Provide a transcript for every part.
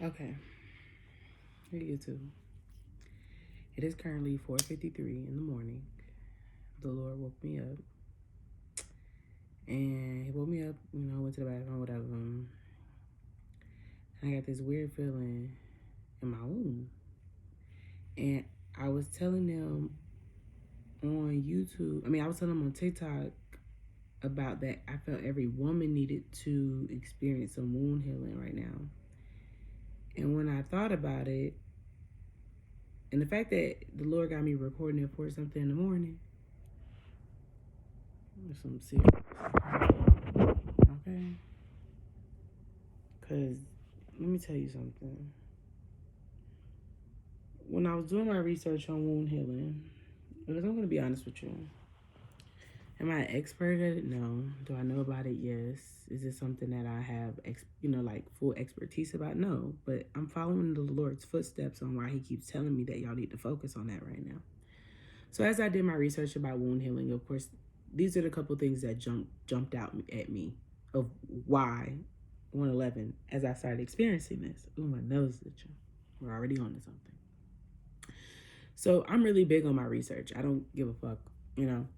Okay. Hey, YouTube. It is currently 4:53 in the morning. The Lord woke me up. And he woke me up, went to the bathroom, whatever. And I got this weird feeling in my womb. And I was telling them on YouTube, I was telling them on TikTok about that. I felt every woman needed to experience some wound healing right now. And when I thought about it, and the fact that the Lord got me recording it for something in the morning, some serious. Okay? Because let me tell you something. When I was doing my research on wound healing, because I'm going to be honest with you, am I an expert at it? No. Do I know about it? Yes. Is it something that I have, like full expertise about? No. But I'm following the Lord's footsteps on why he keeps telling me that y'all need to focus on that right now. So as I did my research about wound healing, of course, these are the couple things that jumped out at me of why 111 as I started experiencing this. Ooh, my nose is itching. We're already on to something. So I'm really big on my research. I don't give a fuck,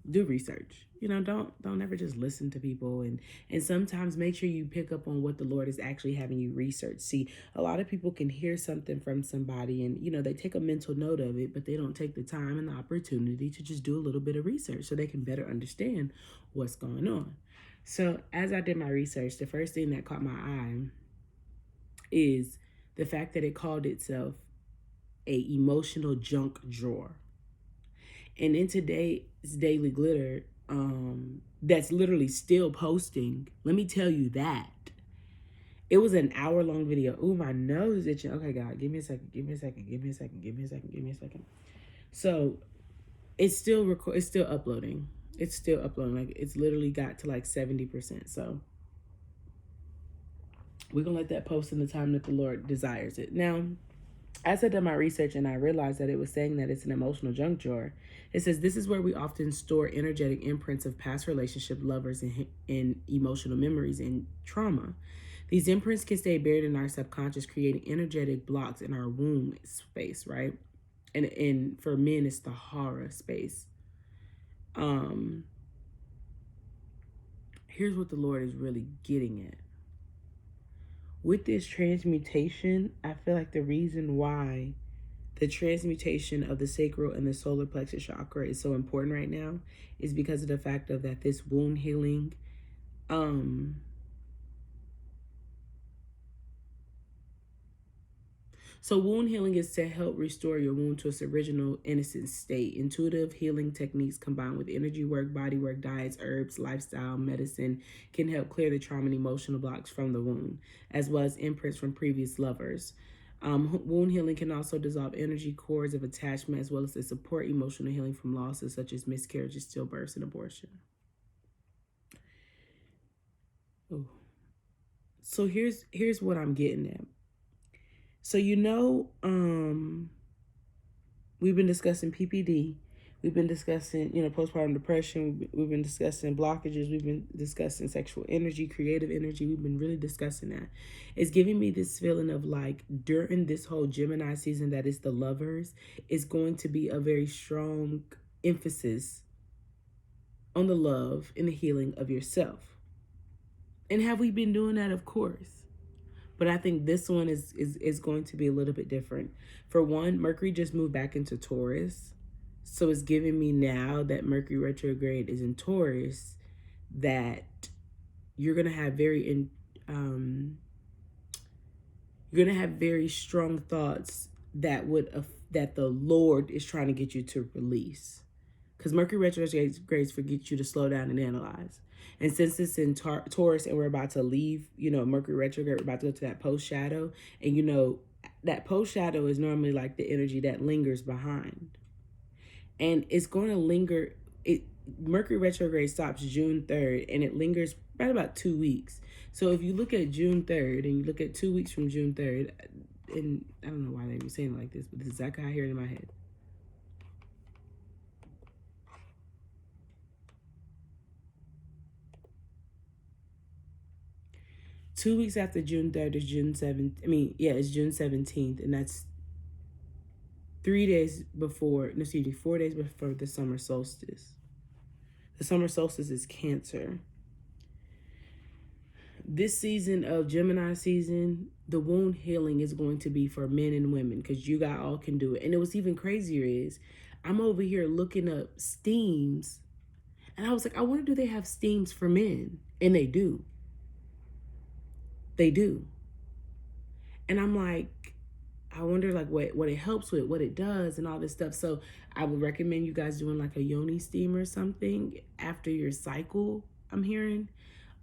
do research. Don't ever just listen to people, and sometimes make sure you pick up on what the Lord is actually having you research. See, a lot of people can hear something from somebody and they take a mental note of it, but they don't take the time and the opportunity to just do a little bit of research so they can better understand what's going on. So as I did my research, the first thing that caught my eye is the fact that it called itself a emotional junk drawer. And in today's Daily Glitter, that's literally still posting, let me tell you that. It was an hour-long video. Ooh, my nose is itching. Okay, God, give me a second. So it's still it's still uploading. It's still uploading. Like, it's literally got to like 70%. So we're gonna let that post in the time that the Lord desires it. Now, as I did my research and I realized that it was saying that it's an emotional junk drawer, it says this is where we often store energetic imprints of past relationship, lovers, and emotional memories and trauma. These imprints can stay buried in our subconscious, creating energetic blocks in our womb space, right? And for men, it's the horror space. Here's what the Lord is really getting at. With this transmutation, I feel like the reason why the transmutation of the sacral and the solar plexus chakra is so important right now is because of the fact of that this wound healing, so wound healing is to help restore your wound to its original innocent state. Intuitive healing techniques combined with energy work, body work, diets, herbs, lifestyle, medicine can help clear the trauma and emotional blocks from the wound, as well as imprints from previous lovers. Wound healing can also dissolve energy cords of attachment, as well as to support emotional healing from losses such as miscarriages, stillbirths, and abortion. Ooh. So here's what I'm getting at. So we've been discussing PPD. We've been discussing, postpartum depression. We've been discussing blockages. We've been discussing sexual energy, creative energy. We've been really discussing that. It's giving me this feeling of like during this whole Gemini season that is the lovers, is going to be a very strong emphasis on the love and the healing of yourself. And have we been doing that? Of course. But I think this one is going to be a little bit different. For one, Mercury just moved back into Taurus. So it's giving me now that Mercury retrograde is in Taurus that you're gonna have very strong thoughts that that the Lord is trying to get you to release. Because Mercury retrogrades for get you to slow down and analyze. And since it's in Taurus and we're about to leave, Mercury retrograde, we're about to go to that post shadow. And that post shadow is normally like the energy that lingers behind. And it's going to linger. Mercury retrograde stops June 3rd and it lingers right about 2 weeks. So if you look at June 3rd and you look at 2 weeks from June 3rd, and I don't know why they were saying it like this, but this is exactly how I hear it in my head. 2 weeks after June 3rd is June 7th. It's June 17th, and that's 3 days before, no, excuse me, 4 days before the summer solstice. The summer solstice is Cancer. This season of Gemini season, the wound healing is going to be for men and women, because you guys all can do it. And what's even crazier is I'm over here looking up steams, and I was like, I wonder, do they have steams for men? And they do. They do. And I'm like, I wonder like what it helps with, what it does, and all this stuff. So I would recommend you guys doing like a yoni steam or something after your cycle, I'm hearing.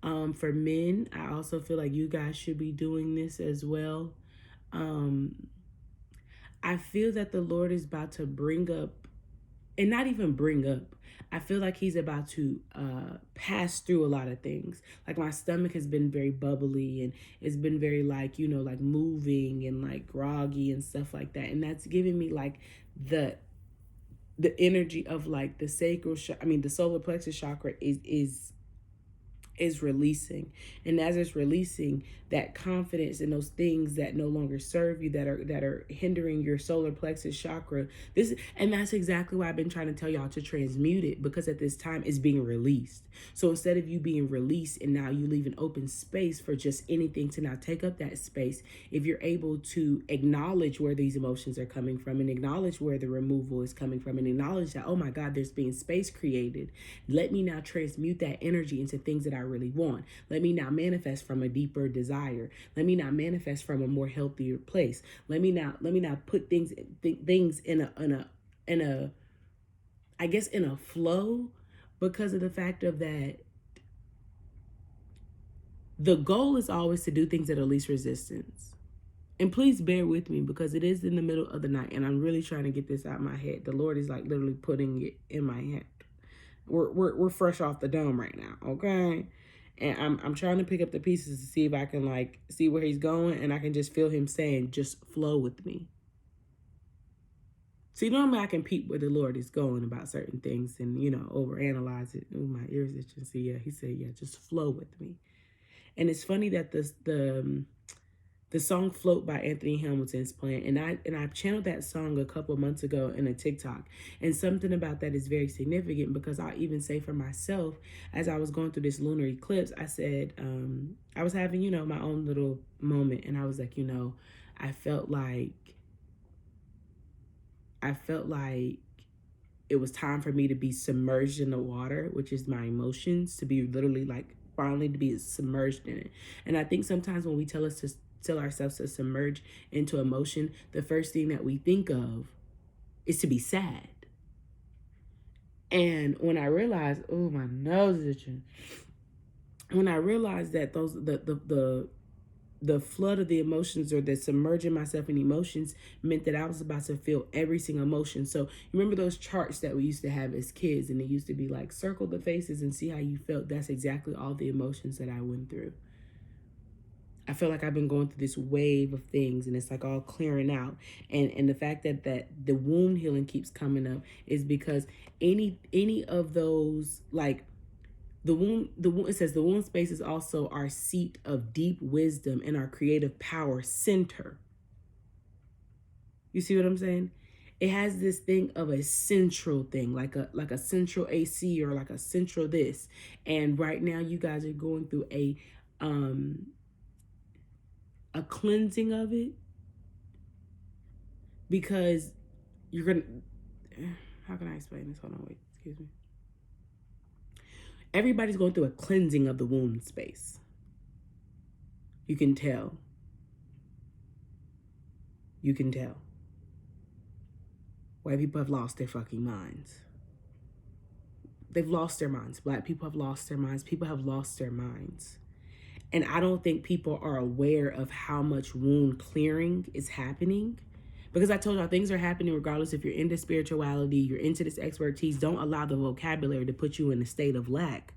For men, I also feel like you guys should be doing this as well. I feel that the Lord is about to bring up, and not even bring up, I feel like he's about to pass through a lot of things. Like my stomach has been very bubbly, and it's been very like, like moving and like groggy and stuff like that. And that's giving me like the energy of like the sacral, the solar plexus chakra is releasing. And as it's releasing, that confidence in those things that no longer serve you, that are hindering your solar plexus chakra, and that's exactly why I've been trying to tell y'all to transmute it, because at this time it's being released. So instead of you being released and now you leave an open space for just anything to now take up that space, if you're able to acknowledge where these emotions are coming from, and acknowledge where the removal is coming from, and acknowledge that, oh my God, there's being space created. Let me now transmute that energy into things that I really want. Let me now manifest from a deeper desire. Let me now manifest from a more healthier place. Let me now put things in a I guess in a flow, because of the fact of that the goal is always to do things at least resistance. And please bear with me, because it is in the middle of the night and I'm really trying to get this out of my head. The Lord is like literally putting it in my head. We're fresh off the dome right now, okay? And I'm trying to pick up the pieces to see if I can like see where he's going, and I can just feel him saying, just flow with me. See, normally I can peep where the Lord is going about certain things and, overanalyze it. Ooh, my ears itching. See, yeah, he said, yeah, just flow with me. And it's funny that the song Float by Anthony Hamilton is playing. And I channeled that song a couple of months ago in a TikTok. And something about that is very significant, because I even say for myself, as I was going through this lunar eclipse, I said, I was having, my own little moment. And I was like, I felt like it was time for me to be submerged in the water, which is my emotions, to be literally like finally to be submerged in it. And I think sometimes when we tell ourselves to submerge into emotion, the first thing that we think of is to be sad. And when I realized, oh, my nose is itching. When I realized that the flood of the emotions, or the submerging myself in emotions, meant that I was about to feel every single emotion. So you remember those charts that we used to have as kids, and it used to be like circle the faces and see how you felt. That's exactly all the emotions that I went through. I feel like I've been going through this wave of things, and it's like all clearing out. And the fact that the wound healing keeps coming up is because any of those, like the wound, it says the wound space is also our seat of deep wisdom and our creative power center. You see what I'm saying? It has this thing of a central thing, like a central AC, or like a central this. And right now you guys are going through a cleansing of it, because you're gonna, how can I explain this? Hold on, wait, excuse me. Everybody's going through a cleansing of the wound space. You can tell. White people have lost their fucking minds. They've lost their minds. Black people have lost their minds. People have lost their minds. And I don't think people are aware of how much wound clearing is happening. Because I told y'all, things are happening regardless if you're into spirituality, you're into this expertise. Don't allow the vocabulary to put you in a state of lack.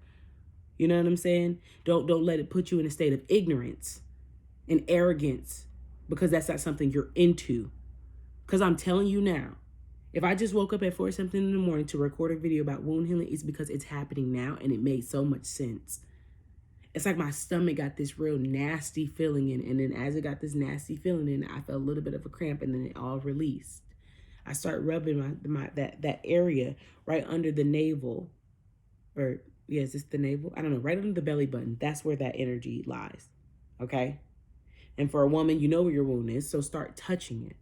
You know what I'm saying? Don't let it put you in a state of ignorance and arrogance, because that's not something you're into. Because I'm telling you now, if I just woke up at 4 something in the morning to record a video about wound healing, it's because it's happening now, and it made so much sense. It's like my stomach got this real nasty feeling in, and then as it got this nasty feeling in, I felt a little bit of a cramp, and then it all released. I start rubbing my that area right under the navel, or yeah, is this the navel? I don't know, right under the belly button. That's where that energy lies. Okay? And for a woman, you know where your wound is, so start touching it.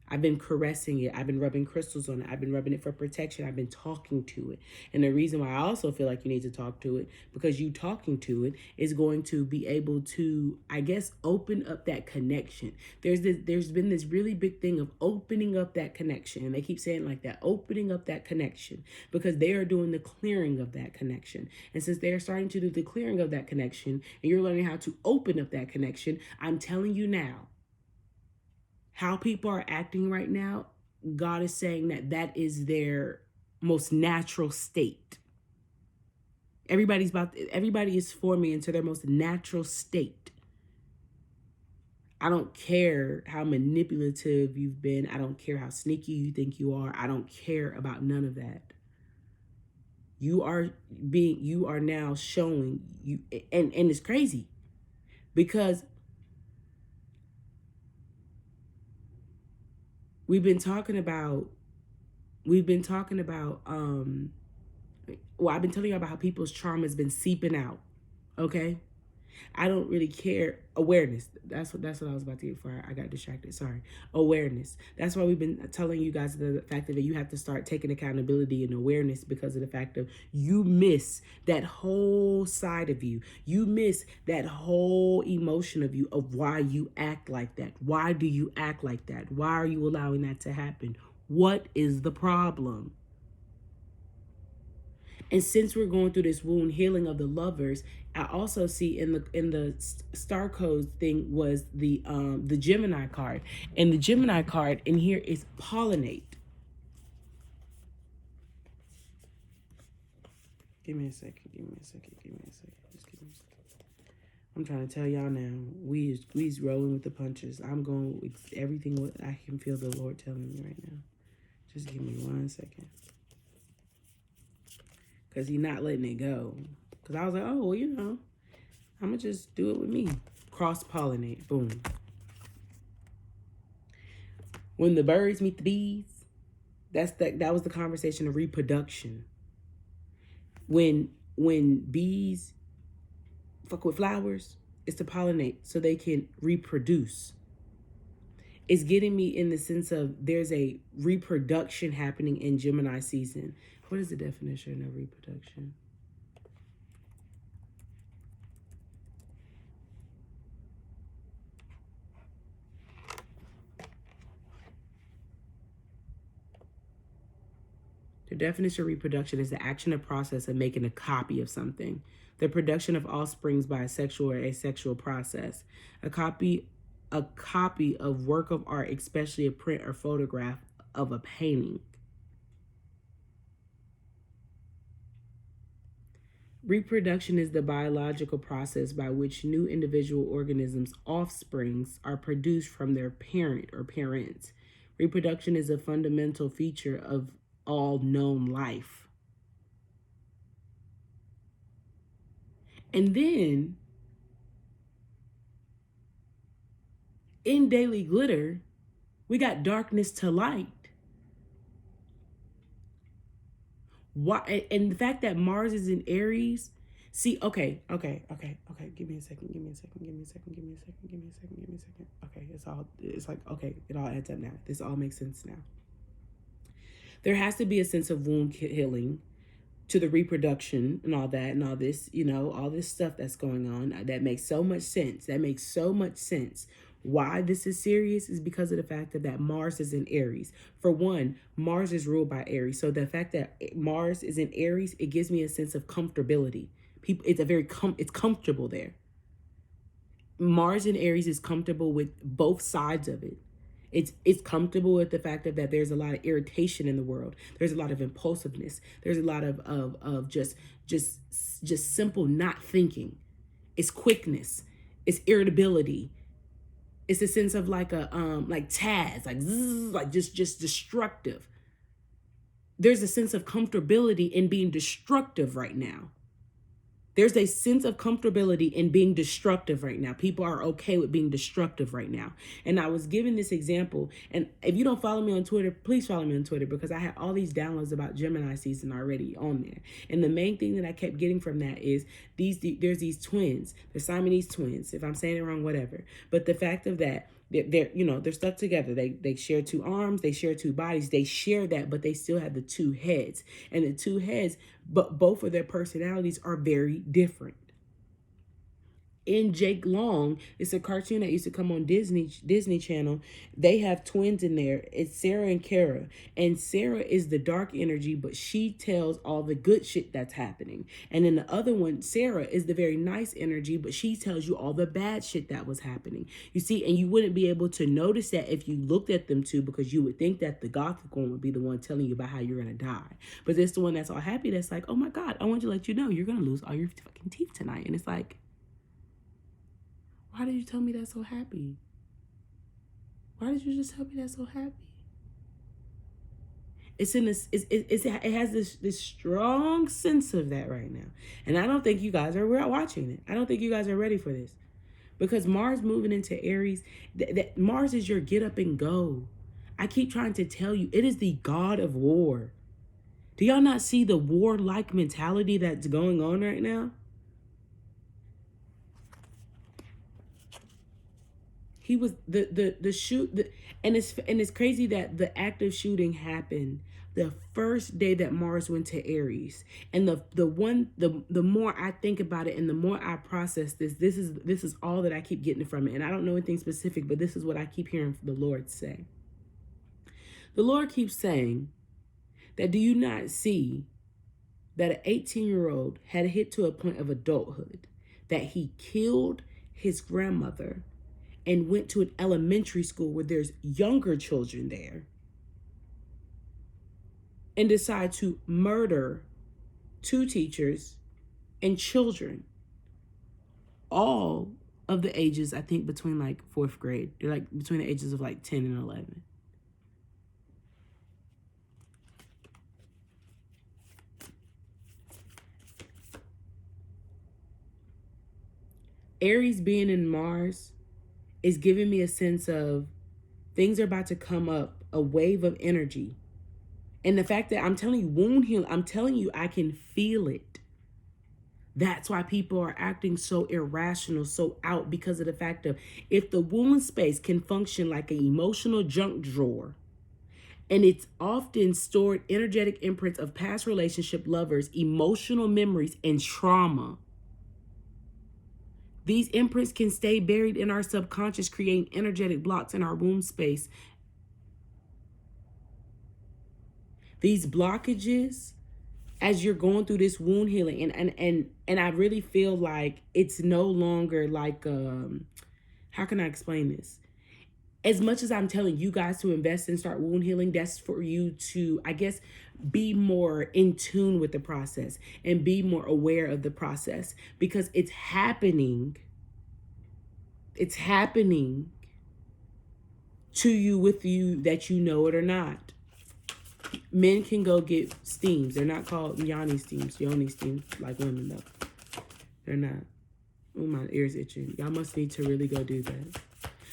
I've been caressing it. I've been rubbing crystals on it. I've been rubbing it for protection. I've been talking to it. And the reason why I also feel like you need to talk to it, because you talking to it is going to be able to, I guess, open up that connection. There's been this really big thing of opening up that connection. And they keep saying like that, opening up that connection, because they are doing the clearing of that connection. And since they're starting to do the clearing of that connection and you're learning how to open up that connection, I'm telling you now, how people are acting right now, God is saying that is their most natural state. Everybody is forming into their most natural state. I don't care how manipulative you've been. I don't care how sneaky you think you are. I don't care about none of that. You are now showing you, and it's crazy because I've been telling you about how people's trauma has been seeping out. Okay? I don't really care. Awareness. That's what I was about to get before I got distracted. Sorry. Awareness. That's why we've been telling you guys the fact that you have to start taking accountability and awareness, because of the fact of you miss that whole side of you. You miss that whole emotion of you, of why you act like that. Why do you act like that? Why are you allowing that to happen? What is the problem? And since we're going through this wound healing of the lovers, I also see in the star code thing was the Gemini card, and the Gemini card in here is pollinate. Give me a second. Just give me a second. I'm trying to tell y'all now. We's rolling with the punches. I'm going with everything what I can feel the Lord telling me right now. Just give me 1 second. Because he's not letting it go. Because I was like, oh, well, I'm going to just do it with me. Cross-pollinate. Boom. When the birds meet the bees, that was the conversation of reproduction. When bees fuck with flowers, it's to pollinate so they can reproduce. It's getting me in the sense of there's a reproduction happening in Gemini season. What is the definition of reproduction? The definition of reproduction is the action or process of making a copy of something. The production of offsprings by a sexual or asexual process. A copy of work of art, especially a print or photograph of a painting. Reproduction is the biological process by which new individual organisms' offsprings are produced from their parent or parents. Reproduction is a fundamental feature of all known life. And then, in Daily Glitter, we got darkness to light. Why? And the fact that Mars is in Aries. See, okay. Give me a second. Okay, it's like, okay, it all adds up now. This all makes sense now. There has to be a sense of wound healing to the reproduction and all that and all this, all this stuff that's going on. That makes so much sense. Why this is serious is because of the fact that Mars is in Aries. For one, Mars is ruled by Aries. So the fact that Mars is in Aries, it gives me a sense of comfortability. It's comfortable there. Mars in Aries is comfortable with both sides of it. It's comfortable with the fact that there's a lot of irritation in the world. There's a lot of impulsiveness. There's a lot of just simple not thinking. It's quickness. It's irritability. It's a sense of like Taz, like zzz, like just destructive. There's a sense of comfortability in being destructive right now. There's a sense of comfortability in being destructive right now. People are okay with being destructive right now. And I was giving this example. And if you don't follow me on Twitter, please follow me on Twitter, because I had all these downloads about Gemini season already on there. And the main thing that I kept getting from that is there's these twins. They're Siamese twins. If I'm saying it wrong, whatever. But the fact of that, they're stuck together. They share two arms, they share two bodies, they share that, but they still have the two heads. And the two heads, but both of their personalities are very different. In Jake Long, it's a cartoon that used to come on Disney Channel. They have twins in there. It's Sarah and Kara. And Sarah is the dark energy, but she tells all the good shit that's happening. And then the other one, Sarah, is the very nice energy, but she tells you all the bad shit that was happening. You see, and you wouldn't be able to notice that if you looked at them two, because you would think that the gothic one would be the one telling you about how you're going to die. But it's the one that's all happy that's like, oh my God, I want to let you know you're going to lose all your fucking teeth tonight. And it's like, why did you tell me that's so happy? Why did you just tell me that's so happy? It's in this. It has this strong sense of that right now, and I don't think you guys are watching it. I don't think you guys are ready for this, because Mars moving into Aries. That Mars is your get up and go. I keep trying to tell you, it is the god of war. Do y'all not see the warlike mentality that's going on right now? He was and it's crazy that the active shooting happened the first day that Mars went to Aries. And the more I think about it and the more I process this is all that I keep getting from it. And I don't know anything specific, but this is what I keep hearing the Lord say. The Lord keeps saying that, do you not see that an 18-year-old had hit to a point of adulthood, that he killed his grandmother and went to an elementary school where there's younger children there, and decide to murder two teachers and children, all of the ages, I think between like fourth grade. They're like between the ages of like 10 and 11. Aries being in Mars is giving me a sense of things are about to come up, a wave of energy. And the fact that I'm telling you, wound healing, I'm telling you, I can feel it. That's why people are acting so irrational, so out, because of the fact of, if the wound space can function like an emotional junk drawer, and it's often stored energetic imprints of past relationship, lovers, emotional memories, and trauma. These imprints can stay buried in our subconscious, creating energetic blocks in our womb space. These blockages, as you're going through this wound healing, and I really feel like it's no longer like, how can I explain this? As much as I'm telling you guys to invest and start wound healing, that's for you to, I guess, be more in tune with the process and be more aware of the process, because it's happening. It's happening to you, with you, that you know it or not. Men can go get steams. They're not called yoni steams like women though. They're not. Oh, my ears itching. Y'all must need to really go do that.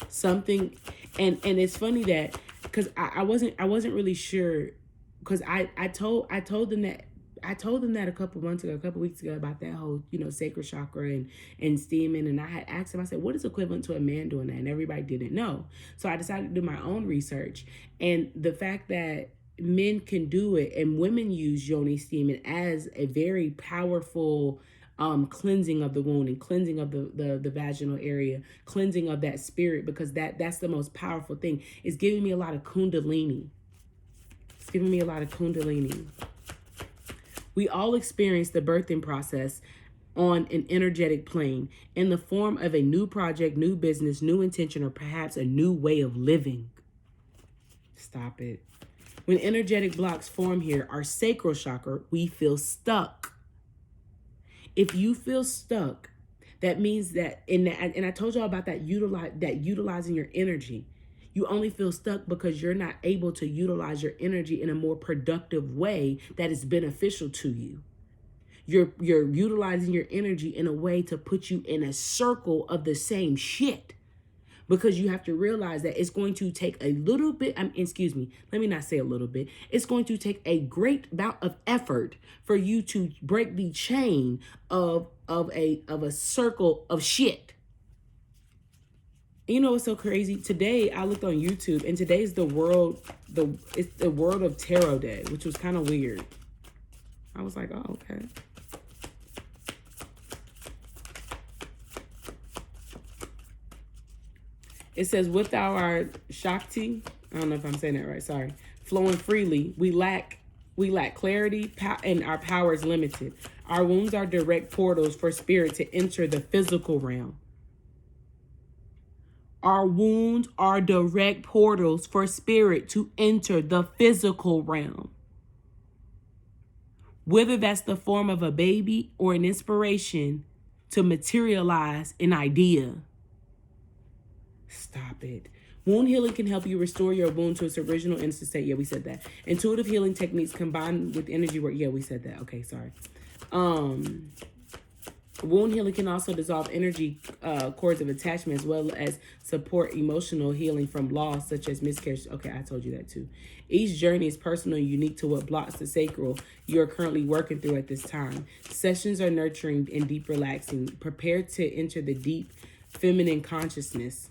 Something, and it's funny that, because I wasn't really sure, because I told them that a couple weeks ago about that whole, sacral chakra and steaming, and I had asked them, I said, what is equivalent to a man doing that? And everybody didn't know. So I decided to do my own research, and the fact that men can do it and women use yoni steaming as a very powerful cleansing of the wound and cleansing of the vaginal area, cleansing of that spirit, because that's the most powerful thing. It's giving me a lot of kundalini. It's giving me a lot of kundalini. We all experience the birthing process on an energetic plane in the form of a new project, new business, new intention, or perhaps a new way of living. Stop it. When energetic blocks form here, our sacral chakra, we feel stuck. If you feel stuck, that means that, and I told y'all about that utilizing your energy. You only feel stuck because you're not able to utilize your energy in a more productive way that is beneficial to you. you're utilizing your energy in a way to put you in a circle of the same shit. Because you have to realize that it's going to take a little bit, excuse me, let me not say a little bit. It's going to take a great amount of effort for you to break the chain of a circle of shit. You know what's so crazy? Today I looked on YouTube, and today's it's the World of Tarot Day, which was kind of weird. I was like, oh, okay. It says, without our Shakti, I don't know if I'm saying that right, sorry, flowing freely, we lack clarity, and our power is limited. Our wounds are direct portals for spirit to enter the physical realm. Our wounds are direct portals for spirit to enter the physical realm. Whether that's the form of a baby or an inspiration to materialize an idea. Stop it. Wound healing can help you restore your wound to its original innocent state. Yeah, we said that. Intuitive healing techniques combined with energy work. Yeah, we said that. Okay, sorry. Wound healing can also dissolve energy cords of attachment, as well as support emotional healing from loss, such as miscarriage. Okay, I told you that too. Each journey is personal and unique to what blocks the sacral you are currently working through at this time. Sessions are nurturing and deep relaxing. Prepare to enter the deep feminine consciousness.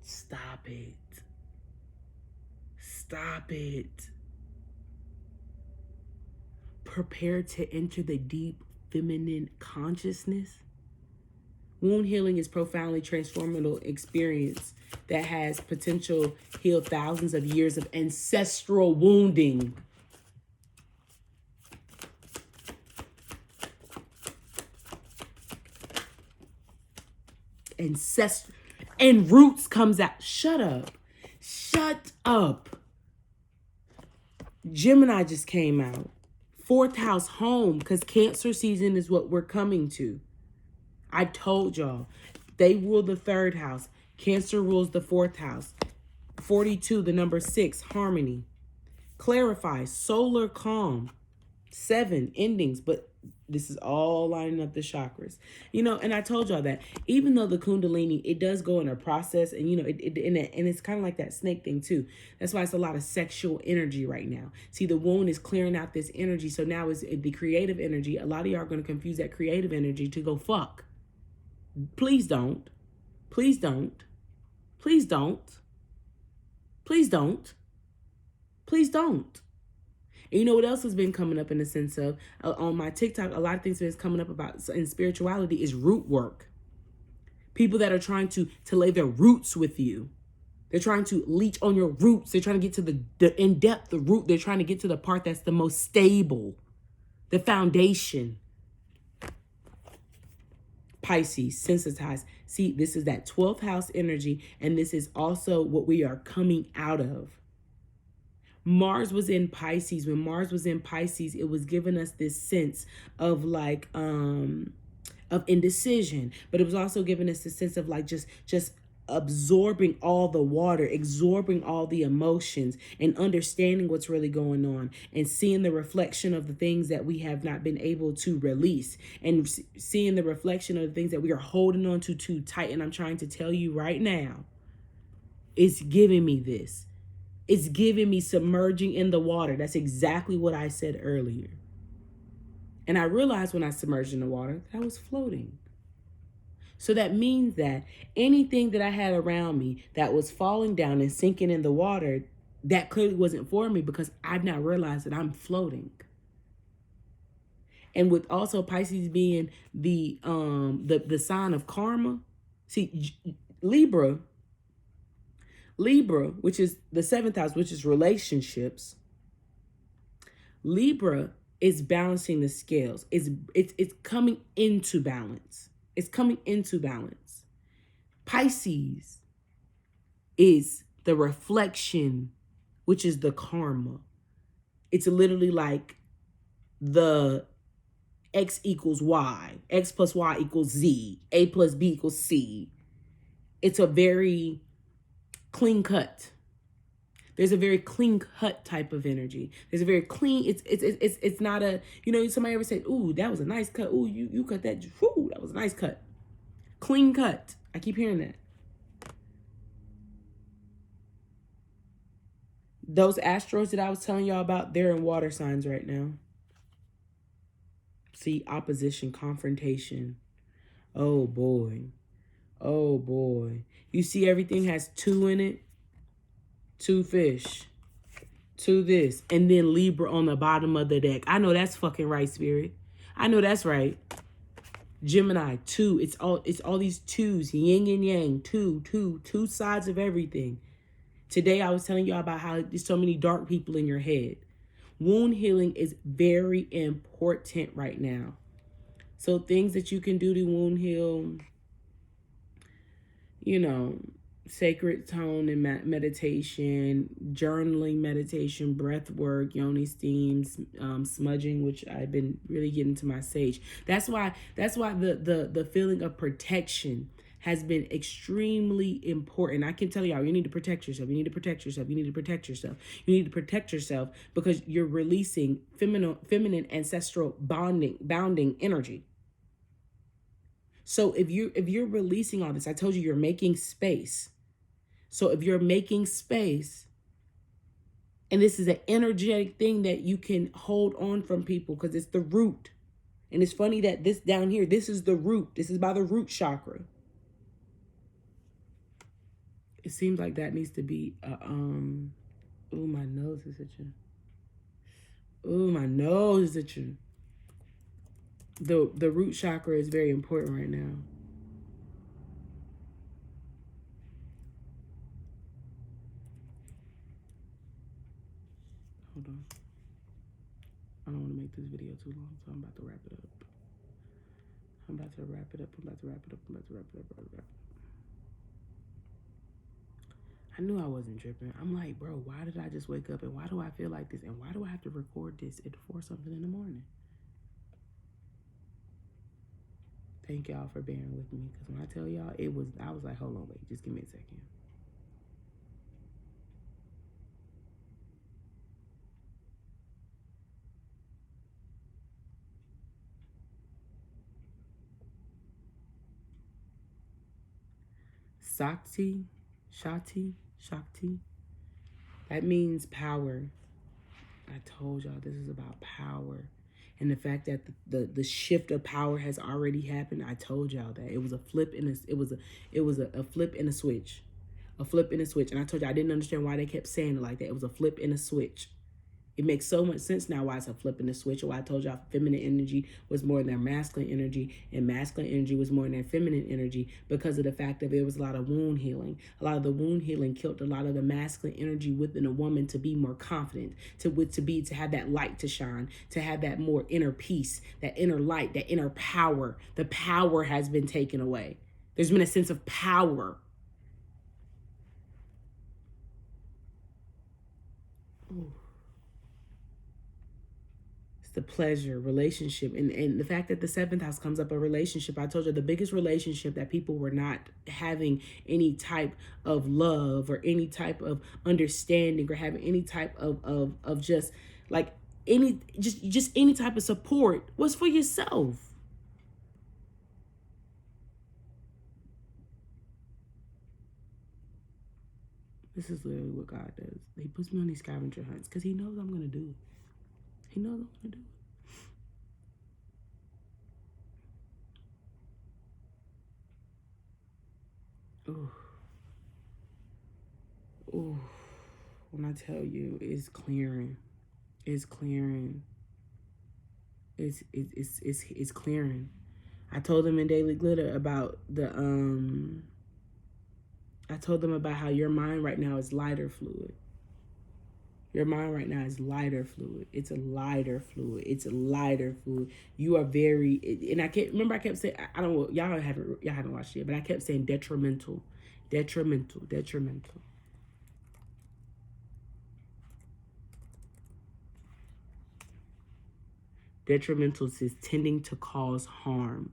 Stop it. Stop it. Prepare to enter the deep feminine consciousness. Wound healing is profoundly transformative experience that has potential heal thousands of years of ancestral wounding. And roots comes out. Shut up. Shut up. Gemini just came out. 4th house home, because Cancer season is what we're coming to. I told y'all. They rule the 3rd house. Cancer rules the 4th house. 42, the number 6, harmony. Clarify, solar calm. 7, endings, but this is all lining up the chakras. You know, and I told y'all that even though the Kundalini, it does go in a process, and you know, and it's kind of like that snake thing too. That's why it's a lot of sexual energy right now. See, the wound is clearing out this energy. So now is the creative energy. A lot of y'all are going to confuse that creative energy to go fuck. Please don't. Please don't. Please don't. Please don't. Please don't. And you know what else has been coming up in the sense of, on my TikTok, a lot of things that's coming up about in spirituality is root work. People that are trying to lay their roots with you. They're trying to leech on your roots. They're trying to get to the in-depth, the root. They're trying to get to the part that's the most stable, the foundation. Pisces, sensitized. See, this is that 12th house energy, and this is also what we are coming out of. Mars was in Pisces. When Mars was in Pisces, it was giving us this sense of like of indecision, but it was also giving us the sense of like just absorbing all the water, absorbing all the emotions, and understanding what's really going on, and seeing the reflection of the things that we have not been able to release, and seeing the reflection of the things that we are holding on to too tight. And I'm trying to tell you right now, it's giving me this. It's giving me submerging in the water. That's exactly what I said earlier. And I realized when I submerged in the water that I was floating. So that means that anything that I had around me that was falling down and sinking in the water, that clearly wasn't for me, because I've now realized that I'm floating. And with also Pisces being the sign of karma. See, Libra, which is the 7th house, which is relationships. Libra is balancing the scales. It's coming into balance. It's coming into balance. Pisces is the reflection, which is the karma. It's literally like the X equals Y, X plus Y equals Z, A plus B equals C. It's a very clean cut. There's a very clean cut type of energy. There's a very clean, it's not a, you know, somebody ever said, ooh, that was a nice cut. Ooh, you cut that, ooh, that was a nice cut. Clean cut. I keep hearing that. Those asteroids that I was telling y'all about, they're in water signs right now. See, opposition, confrontation. Oh boy. Oh boy. You see everything has 2 in it? 2 fish. 2 this. And then Libra on the bottom of the deck. I know that's fucking right, Spirit. I know that's right. Gemini, 2. It's all these 2s. Yin and yang. 2 sides of everything. Today I was telling y'all about how there's so many dark people in your head. Wound healing is very important right now. So things that you can do to wound heal, you know, sacred tone and meditation, journaling meditation, breath work, yoni steams, smudging, which I've been really getting to my sage. That's why the feeling of protection has been extremely important. I can tell y'all, you need to protect yourself. You need to protect yourself. You need to protect yourself. You need to protect yourself because you're releasing feminine ancestral bounding energy. So if you're releasing all this, I told you you're making space. So if you're making space, and this is an energetic thing that you can hold on from people because it's the root. And it's funny that this down here, this is the root. This is by the root chakra. It seems like that needs to be ooh, my nose is itching. Ooh, my nose is itching. The root chakra is very important right now. Hold on. I don't want to make this video too long, so I'm about to wrap it up. I knew I wasn't tripping. I'm like, bro, why did I just wake up and why do I feel like this and why do I have to record this at 4 something in the morning? Thank y'all for bearing with me because when I tell y'all, I was like, hold on, wait, just give me a second. Shakti. That means power. I told y'all this is about power. And the fact that the shift of power has already happened, I told y'all that. It was a flip and a flip and a switch. A flip and a switch. And I told you I didn't understand why they kept saying it like that. It was a flip and a switch. It makes so much sense now why it's a flip and a switch. Or why I told y'all feminine energy was more than their masculine energy and masculine energy was more than their feminine energy because of the fact that there was a lot of wound healing. A lot of the wound healing killed a lot of the masculine energy within a woman to be more confident, to have that light to shine, to have that more inner peace, that inner light, that inner power. The power has been taken away. There's been a sense of power. Ooh. The pleasure, relationship, and the fact that the 7th house comes up a relationship. I told you the biggest relationship that people were not having any type of love or any type of understanding or having any type of just like any just any type of support was for yourself. This is literally what God does. He puts me on these scavenger hunts because he knows I'm gonna do it. He knows I'm gonna do it. Ooh. Ooh. When I tell you, it's clearing. It's clearing. It's clearing. I told them in Daily Glitter about I told them about how your mind right now is lighter fluid. Your mind right now is lighter fluid. It's a lighter fluid. It's a lighter fluid. You are very, and I can't remember. I kept saying, I don't know, y'all haven't watched it, but I kept saying detrimental. Detrimental. Detrimental is tending to cause harm.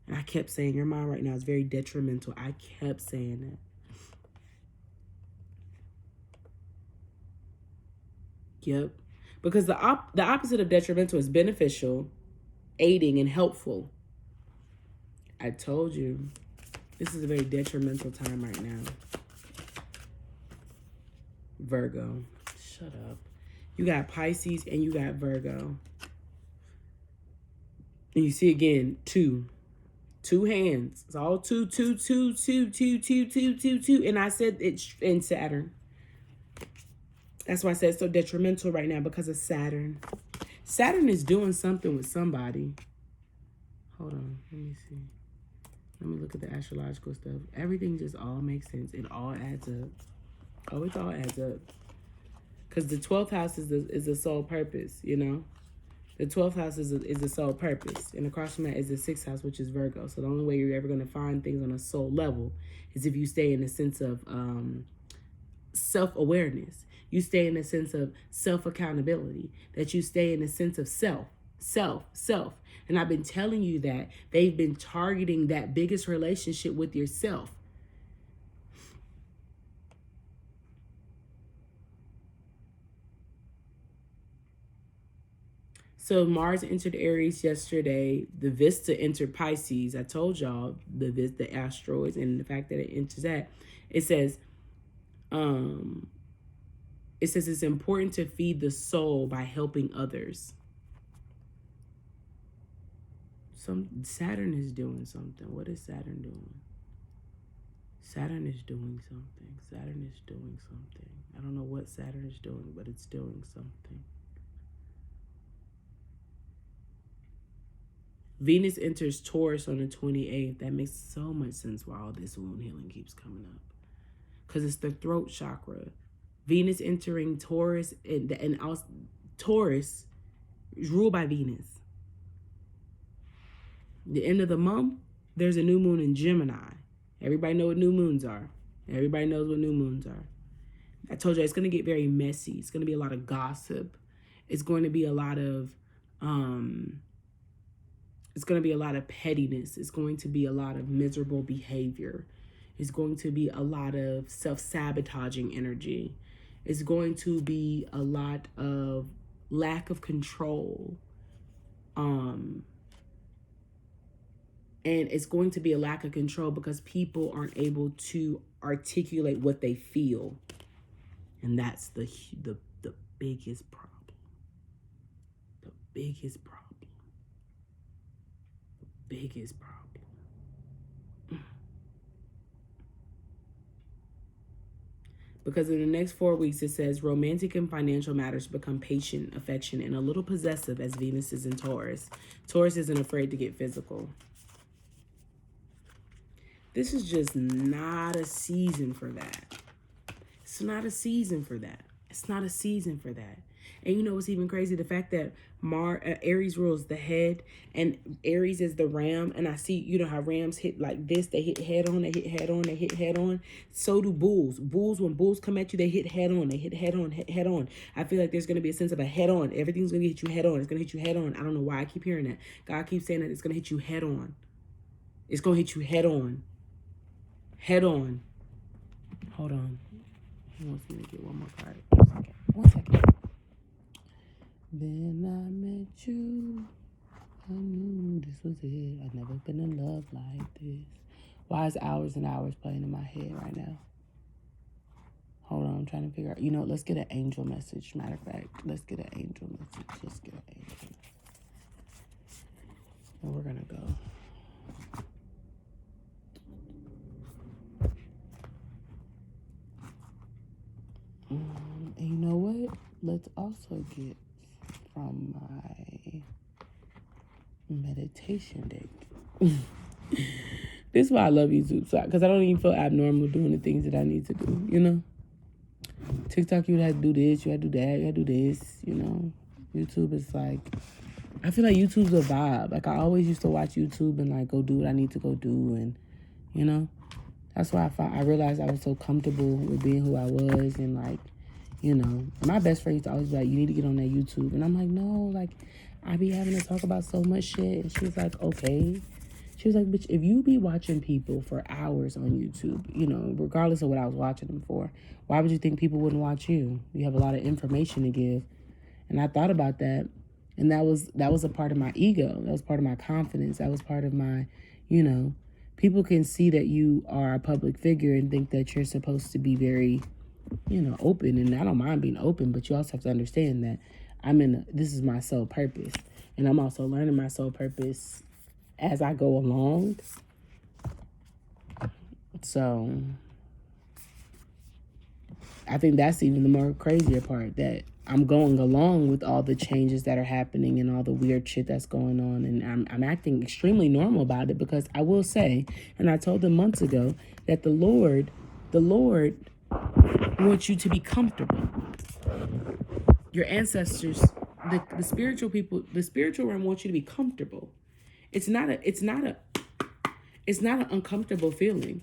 And I kept saying, your mind right now is very detrimental. I kept saying that. Yep. Because the opposite of detrimental is beneficial, aiding, and helpful. I told you, this is a very detrimental time right now. Virgo. Shut up. You got Pisces and you got Virgo. And you see again, two hands. It's all two. And I said it's in Saturn. That's why I said it's so detrimental right now, because of Saturn. Saturn is doing something with somebody. Hold on, let me see. Let me look at the astrological stuff. Everything just all makes sense. It all adds up. Oh, it all adds up. Because the 12th house is the sole purpose, you know? The 12th house is the sole purpose. And across from that is the 6th house, which is Virgo. So the only way you're ever going to find things on a soul level is if you stay in a sense of self-awareness. You stay in a sense of self-accountability. That you stay in a sense of self. And I've been telling you that they've been targeting that biggest relationship with yourself. So Mars entered Aries yesterday. The Vista entered Pisces. I told y'all the asteroids and the fact that it enters that. It says it's important to feed the soul by helping others. Saturn is doing something. What is Saturn doing? Saturn is doing something. Saturn is doing something. I don't know what Saturn is doing, but it's doing something. Venus enters Taurus on the 28th. That makes so much sense why all this wound healing keeps coming up. Because it's the throat chakra. Venus entering Taurus, and also, Taurus is ruled by Venus. The end of the month, there's a new moon in Gemini. Everybody know what new moons are. Everybody knows what new moons are. I told you it's going to get very messy. It's going to be a lot of gossip. It's going to be a lot of pettiness. It's going to be a lot of miserable behavior. It's going to be a lot of self-sabotaging energy. It's going to be a lot of lack of control. And it's going to be a lack of control because people aren't able to articulate what they feel. And that's the biggest problem. The biggest problem. The biggest problem. Because in the next 4 weeks, it says romantic and financial matters become patient, affectionate, and a little possessive as Venus is in Taurus. Taurus isn't afraid to get physical. This is just not a season for that. It's not a season for that. It's not a season for that. And you know what's even crazy? The fact that Aries rules the head and Aries is the ram. And I see, you know how rams hit like this. They hit head on, they hit head on, they hit head on. So do bulls. Bulls, when bulls come at you, they hit head on. They hit head on, head on. I feel like there's going to be a sense of a head on. Everything's going to hit you head on. It's going to hit you head on. I don't know why I keep hearing that. God keeps saying that it's going to hit you head on. It's going to hit you head on. Head on. Hold on. He wants me to get one more card. 1 second. Then I met you. I knew this was it. I've never been in love like this. Why is hours and hours playing in my head right now? Hold on, I'm trying to figure out. You know, let's get an angel message. Matter of fact, let's get an angel message. Let's get an angel message. And we're going to go. And you know what? Let's also get from my meditation deck. This is why I love YouTube, because I don't even feel abnormal doing the things that I need to do, you know? TikTok, you have to do this, you have to do that, you have to do this, you know? YouTube is like, I feel like YouTube's a vibe. Like, I always used to watch YouTube and, like, go do what I need to go do, and, you know? That's why I realized I was so comfortable with being who I was, and, like, you know, my best friend used to always be like, you need to get on that YouTube. And I'm like, no, like, I be having to talk about so much shit. And she was like, okay. She was like, bitch, if you be watching people for hours on YouTube, you know, regardless of what I was watching them for, why would you think people wouldn't watch you? You have a lot of information to give. And I thought about that. And that was a part of my ego. That was part of my confidence. That was part of my, people can see that you are a public figure and think that you're supposed to be very, open. And I don't mind being open, but you also have to understand that this is my sole purpose. And I'm also learning my sole purpose as I go along. So I think that's even the more crazier part, that I'm going along with all the changes that are happening and all the weird shit that's going on. And I'm acting extremely normal about it, because I will say, and I told them months ago, that the Lord wants you to be comfortable. Your ancestors, the spiritual people, the spiritual realm wants you to be comfortable. It's not an uncomfortable feeling.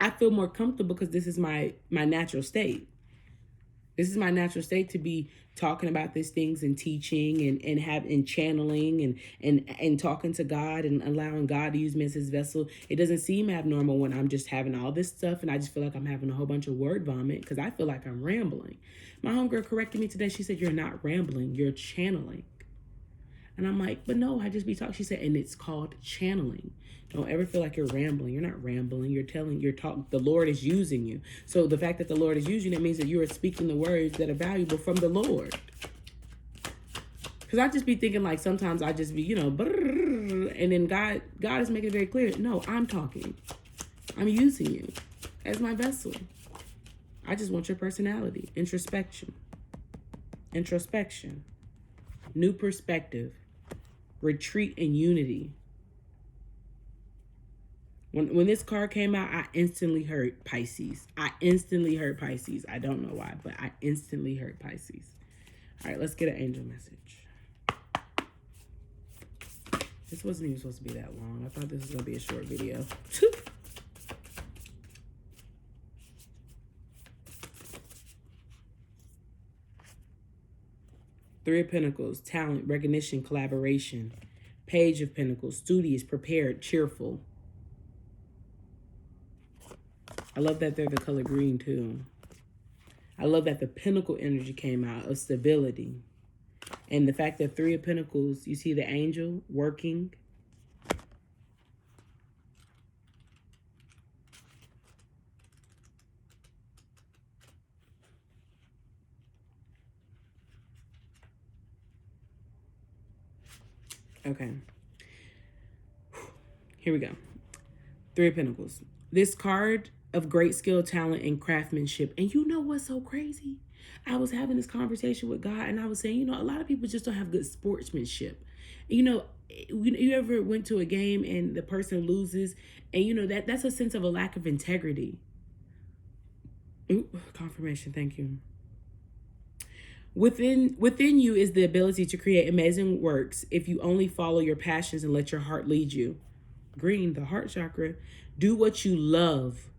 I feel more comfortable because this is my natural state. This is my natural state, to be talking about these things and teaching and channeling and talking to God and allowing God to use me as his vessel. It doesn't seem abnormal when I'm just having all this stuff and I just feel like I'm having a whole bunch of word vomit, because I feel like I'm rambling. My homegirl corrected me today. She said, "You're not rambling, you're channeling." And I'm like, "But no, I just be talking." She said, "And it's called channeling. Don't ever feel like you're rambling. You're not rambling. The Lord is using you." So the fact that the Lord is using you, that means that you are speaking the words that are valuable from the Lord. Because I just be thinking, like, sometimes I just be, and then God is making it very clear. No, I'm talking. I'm using you as my vessel. I just want your personality. Introspection. New perspective. Retreat and unity. When this card came out, I instantly heard Pisces. I don't know why, but I instantly heard Pisces. All right, let's get an angel message. This wasn't even supposed to be that long. I thought this was going to be a short video. Three of Pentacles, talent, recognition, collaboration. Page of Pentacles, studious, prepared, cheerful. I love that they're the color green too. I love that the Pentacle energy came out of stability. And the fact that Three of Pentacles, you see the angel working. Okay. Here we go. Three of Pentacles. This card of great skill, talent, and craftsmanship. And you know what's so crazy? I was having this conversation with God, and I was saying, a lot of people just don't have good sportsmanship. You ever went to a game and the person loses, and that's a sense of a lack of integrity. Ooh, confirmation, thank you. Within you is the ability to create amazing works if you only follow your passions and let your heart lead you. Green, the heart chakra. Do what you love.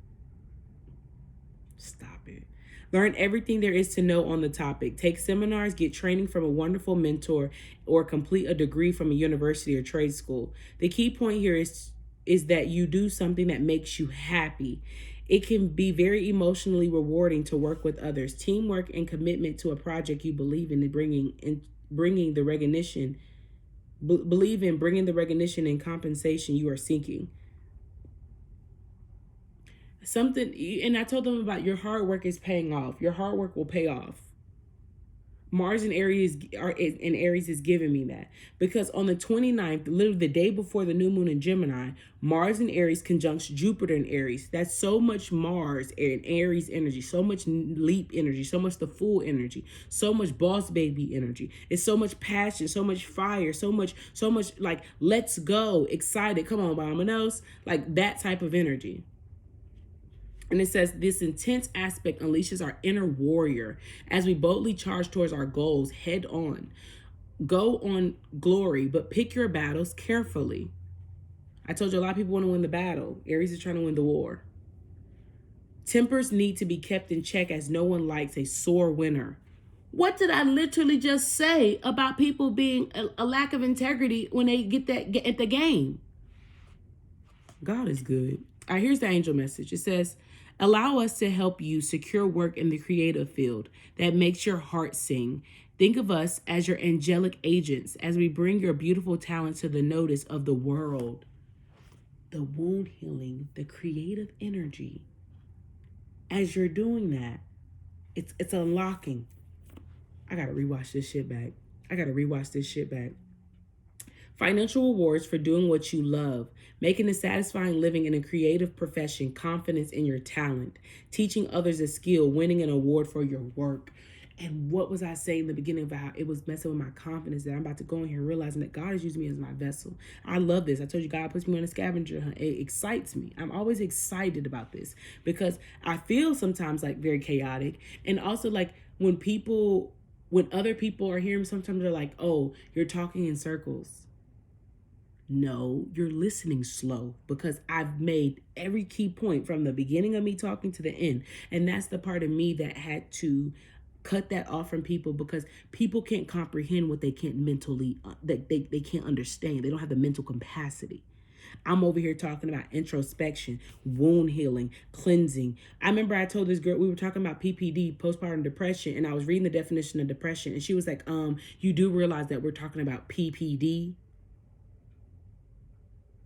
Stop it. Learn everything there is to know on the topic. Take seminars, get training from a wonderful mentor, or complete a degree from a university or trade school. The key point here is that you do something that makes you happy. It can be very emotionally rewarding to work with others. Teamwork and commitment to a project you believe in, bringing the recognition. Believe in bringing the recognition and compensation you are seeking. And I told them about your hard work is paying off. Your hard work will pay off. Mars in Aries is giving me that, because on the 29th, literally the day before the new moon in Gemini, Mars in Aries conjuncts Jupiter in Aries. That's so much Mars and Aries energy, so much leap energy, so much the Fool energy, so much boss baby energy. It's so much passion, so much fire, so much like, let's go, excited, come on, Bominos, like that type of energy. And it says, this intense aspect unleashes our inner warrior as we boldly charge towards our goals head on. Go on glory, but pick your battles carefully. I told you a lot of people want to win the battle. Aries is trying to win the war. Tempers need to be kept in check as no one likes a sore winner. What did I literally just say about people being a lack of integrity when they get at the game? God is good. All right, here's the angel message. It says, allow us to help you secure work in the creative field that makes your heart sing. Think of us as your angelic agents as we bring your beautiful talent to the notice of the world. The wound healing, the creative energy. As you're doing that, it's unlocking. I gotta rewatch this shit back. Financial rewards for doing what you love, making a satisfying living in a creative profession, confidence in your talent, teaching others a skill, winning an award for your work. And what was I saying in the beginning about how it was messing with my confidence that I'm about to go in here realizing that God is using me as my vessel. I love this. I told you God puts me on a scavenger hunt. It excites me. I'm always excited about this because I feel sometimes like very chaotic. And also like when other people are hearing me, sometimes they're like, oh, you're talking in circles. No, you're listening slow because I've made every key point from the beginning of me talking to the end. And that's the part of me that had to cut that off from people because people can't comprehend what they can't mentally, that they can't understand. They don't have the mental capacity. I'm over here talking about introspection, wound healing, cleansing. I remember I told this girl, we were talking about PPD, postpartum depression, and I was reading the definition of depression. And she was like, you do realize that we're talking about PPD?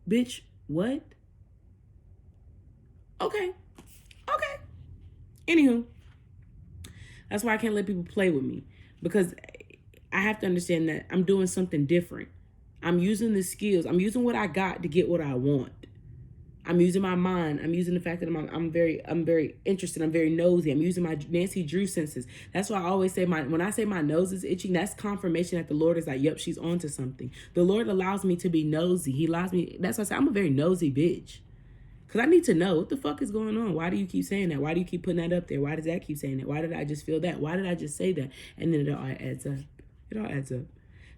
Bitch, what? Okay. Anywho, that's why I can't let people play with me because I have to understand that I'm doing something different. I'm using the skills. I'm using what I got to get what I want. I'm using my mind. I'm using the fact that I'm very interested. I'm very nosy. I'm using my Nancy Drew senses. That's why I always say when I say my nose is itching, that's confirmation that the Lord is like, yep, she's onto something. The Lord allows me to be nosy. He allows me. That's why I say I'm a very nosy bitch. Because I need to know what the fuck is going on. Why do you keep saying that? Why do you keep putting that up there? Why does that keep saying that? Why did I just feel that? Why did I just say that? And then it all adds up. It all adds up.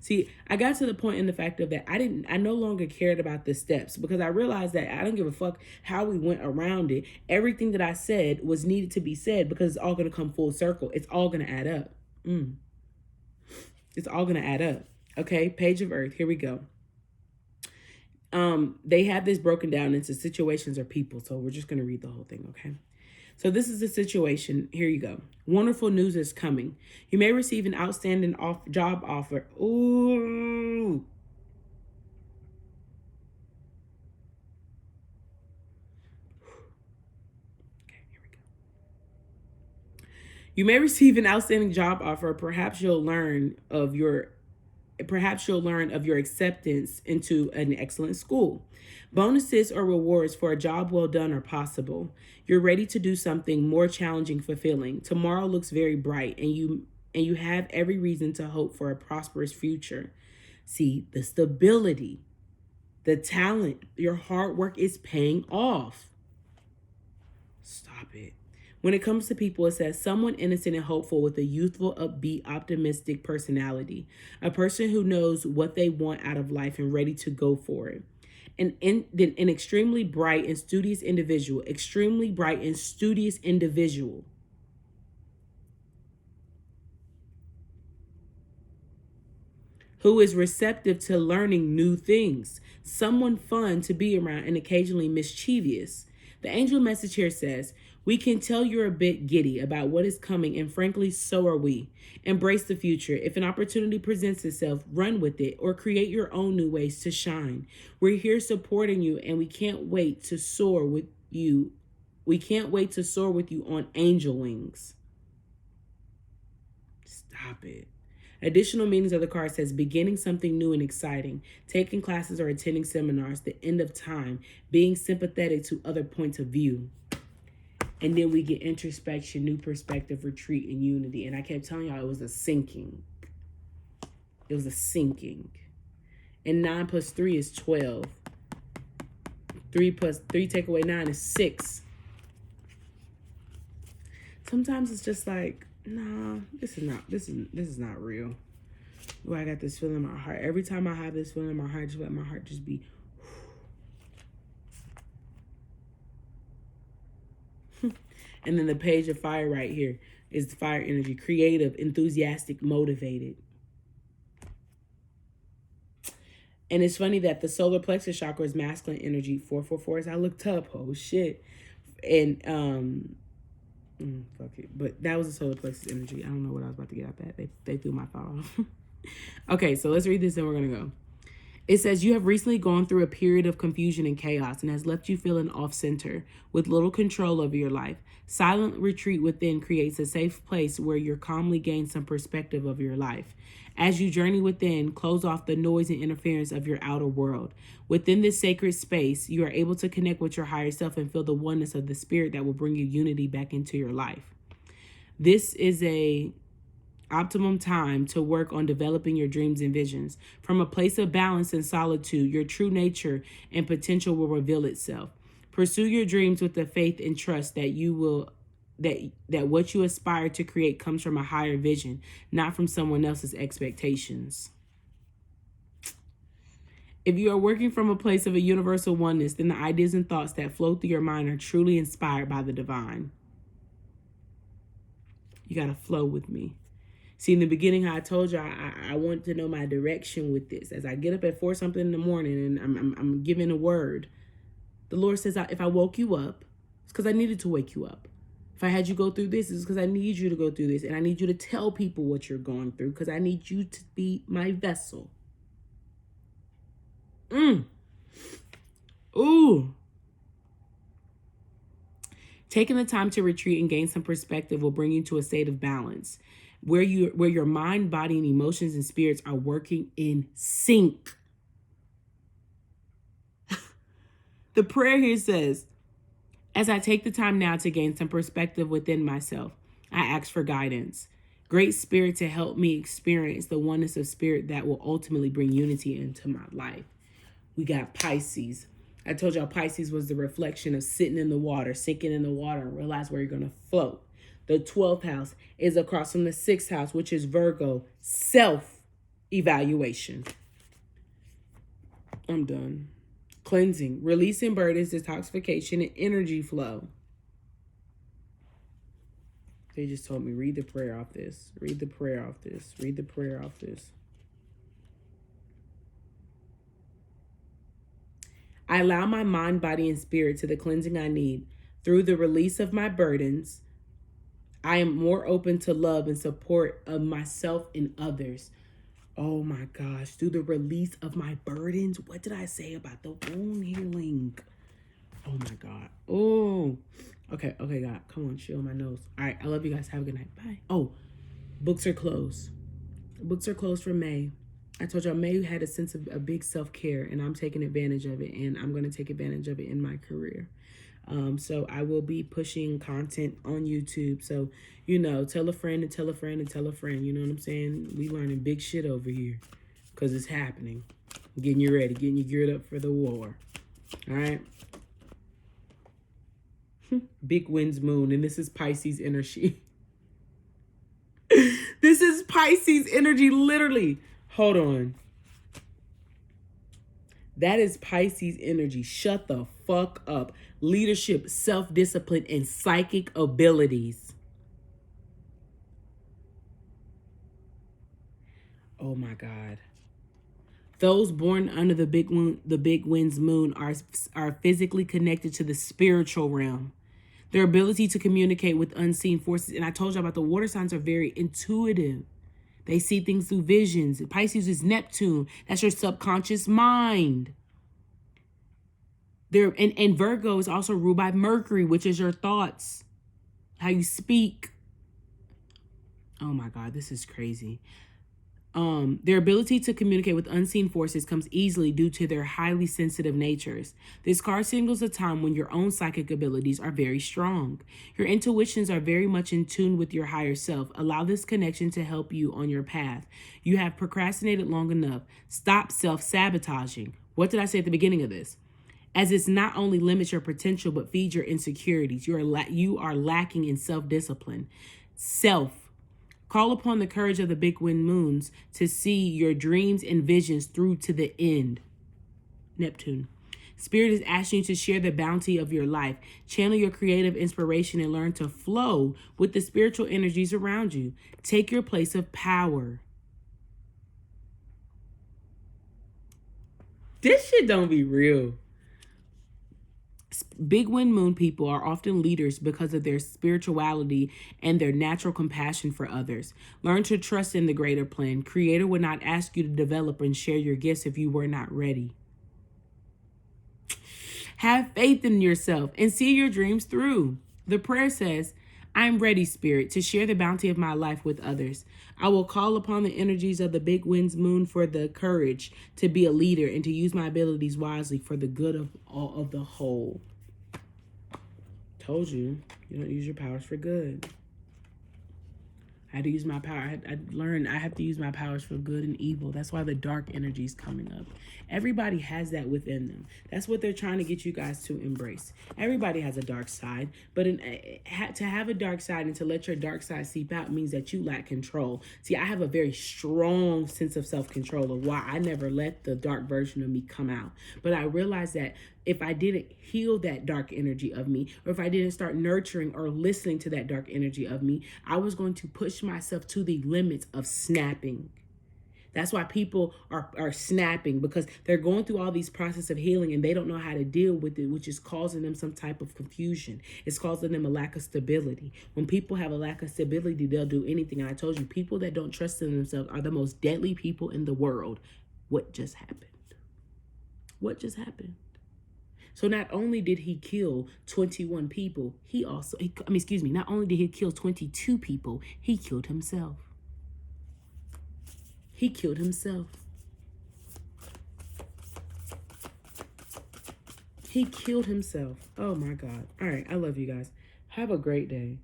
See, I got to the point in the fact of that I no longer cared about the steps because I realized that I don't give a fuck how we went around it. Everything that I said was needed to be said because it's all going to come full circle. It's all going to add up. It's all going to add up. Okay, Page of Earth. Here we go. They have this broken down into situations or people. So we're just going to read the whole thing, okay? So this is the situation. Here you go. Wonderful news is coming. You may receive an outstanding job offer. Ooh. Okay, here we go. You may receive an outstanding job offer. Perhaps you'll learn of your acceptance into an excellent school. Bonuses or rewards for a job well done are possible. You're ready to do something more challenging, fulfilling. Tomorrow looks very bright and you have every reason to hope for a prosperous future. See, the stability, the talent, your hard work is paying off. Stop it. When it comes to people, it says someone innocent and hopeful with a youthful, upbeat, optimistic personality. A person who knows what they want out of life and ready to go for it. An extremely bright and studious individual. Who is receptive to learning new things. Someone fun to be around and occasionally mischievous. The angel message here says, we can tell you're a bit giddy about what is coming, and frankly, so are we. Embrace the future. If an opportunity presents itself, run with it or create your own new ways to shine. We're here supporting you, and we can't wait to soar with you. We can't wait to soar with you on angel wings. Stop it. Additional meanings of the card says beginning something new and exciting, taking classes or attending seminars, the end of time, being sympathetic to other points of view. And then we get introspection, new perspective, retreat, and unity. And I kept telling y'all it was a sinking. And 9 plus 3 is 12. 3 plus 3 take away 9 is 6. Sometimes it's just like, nah, this is not real. Ooh, I got this feeling in my heart. Every time I have this feeling in my heart, just let my heart just be. And then the page of fire right here is the fire energy. Creative, enthusiastic, motivated. And it's funny that the solar plexus chakra is masculine energy. 444 as I looked up. Oh, shit. And Fuck it. But that was the solar plexus energy. I don't know what I was about to get out that. They threw my thought off. Okay, so let's read this and we're going to go. It says, you have recently gone through a period of confusion and chaos and has left you feeling off center with little control over your life. Silent retreat within creates a safe place where you're calmly gain some perspective of your life. As you journey within, close off the noise and interference of your outer world. Within this sacred space, you are able to connect with your higher self and feel the oneness of the spirit that will bring you unity back into your life. This is a optimum time to work on developing your dreams and visions. From a place of balance and solitude, your true nature and potential will reveal itself. Pursue your dreams with the faith and trust that you will that what you aspire to create comes from a higher vision, not from someone else's expectations. If you are working from a place of a universal oneness, then the ideas and thoughts that flow through your mind are truly inspired by the divine. You got to flow with me. See, in the beginning, how I told you, I want to know my direction with this. As I get up at 4 something in the morning and I'm giving a word, the Lord says, if I woke you up, it's because I needed to wake you up. If I had you go through this, it's because I need you to go through this. And I need you to tell people what you're going through because I need you to be my vessel. Ooh. Taking the time to retreat and gain some perspective will bring you to a state of balance where your mind, body, and emotions and spirits are working in sync. The prayer here says, as I take the time now to gain some perspective within myself, I ask for guidance. Great Spirit to help me experience the oneness of spirit that will ultimately bring unity into my life. We got Pisces. I told y'all Pisces was the reflection of sitting in the water, sinking in the water, and realize where you're going to float. The 12th house is across from the 6th house, which is Virgo, self-evaluation. I'm done. Cleansing, releasing burdens, detoxification, and energy flow. They just told me, read the prayer off this. Read the prayer off this. Read the prayer off this. I allow my mind, body, and spirit to the cleansing I need. Through the release of my burdens, I am more open to love and support of myself and others. Oh my gosh, through the release of my burdens. What did I say about the wound healing? Oh my God. Oh, okay, God. Come on, chill my nose. All right, I love you guys. Have a good night. Bye. Oh, books are closed. Books are closed for May. I told y'all May had a sense of a big self-care, and I'm taking advantage of it, and I'm going to take advantage of it in my career. So I will be pushing content on YouTube. So, tell a friend and tell a friend and tell a friend. You know what I'm saying? We learning big shit over here because it's happening. Getting you ready, getting you geared up for the war. All right? Big winds moon, and this is Pisces energy. This is Pisces energy, literally. Hold on. That is Pisces energy. Shut the fuck up. Leadership, self-discipline, and psychic abilities. Oh my God. Those born under the big wind's moon are physically connected to the spiritual realm. Their ability to communicate with unseen forces. And I told you about the water signs are very intuitive. They see things through visions. Pisces is Neptune. That's your subconscious mind. And Virgo is also ruled by Mercury, which is your thoughts, how you speak. Oh my God, this is crazy. Their ability to communicate with unseen forces comes easily due to their highly sensitive natures. This card signals a time when your own psychic abilities are very strong. Your intuitions are very much in tune with your higher self. Allow this connection to help you on your path. You have procrastinated long enough. Stop self-sabotaging. What did I say at the beginning of this? As this not only limits your potential, but feeds your insecurities. You are lacking in self-discipline. Call upon the courage of the big wind moons to see your dreams and visions through to the end. Neptune. Spirit is asking you to share the bounty of your life. Channel your creative inspiration and learn to flow with the spiritual energies around you. Take your place of power. This shit don't be real. Big wind moon people are often leaders because of their spirituality and their natural compassion for others. Learn to trust in the greater plan. Creator would not ask you to develop and share your gifts if you were not ready. Have faith in yourself and see your dreams through. The prayer says, I'm ready, Spirit, to share the bounty of my life with others. I will call upon the energies of the big winds moon for the courage to be a leader and to use my abilities wisely for the good of all of the whole. Told you, you don't use your powers for good. I had to use my power. I learned I have to use my powers for good and evil. That's why the dark energy is coming up. Everybody has that within them. That's what they're trying to get you guys to embrace. Everybody has a dark side, but to have a dark side and to let your dark side seep out means that you lack control. See, I have a very strong sense of self-control of why I never let the dark version of me come out. But I realized that if I didn't heal that dark energy of me, or if I didn't start nurturing or listening to that dark energy of me, I was going to push myself to the limits of snapping. That's why people are snapping, because they're going through all these processes of healing and they don't know how to deal with it, which is causing them some type of confusion. It's causing them a lack of stability. When people have a lack of stability, they'll do anything. And I told you, people that don't trust in themselves are the most deadly people in the world. What just happened? What just happened? So not only did he kill 21 people, not only did he kill 22 people, he killed himself. He killed himself. He killed himself. Oh my God. All right. I love you guys. Have a great day.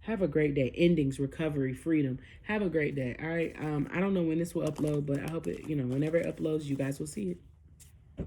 Have a great day. Endings, recovery, freedom. Have a great day. All right. I don't know when this will upload, but I hope it, whenever it uploads, you guys will see it.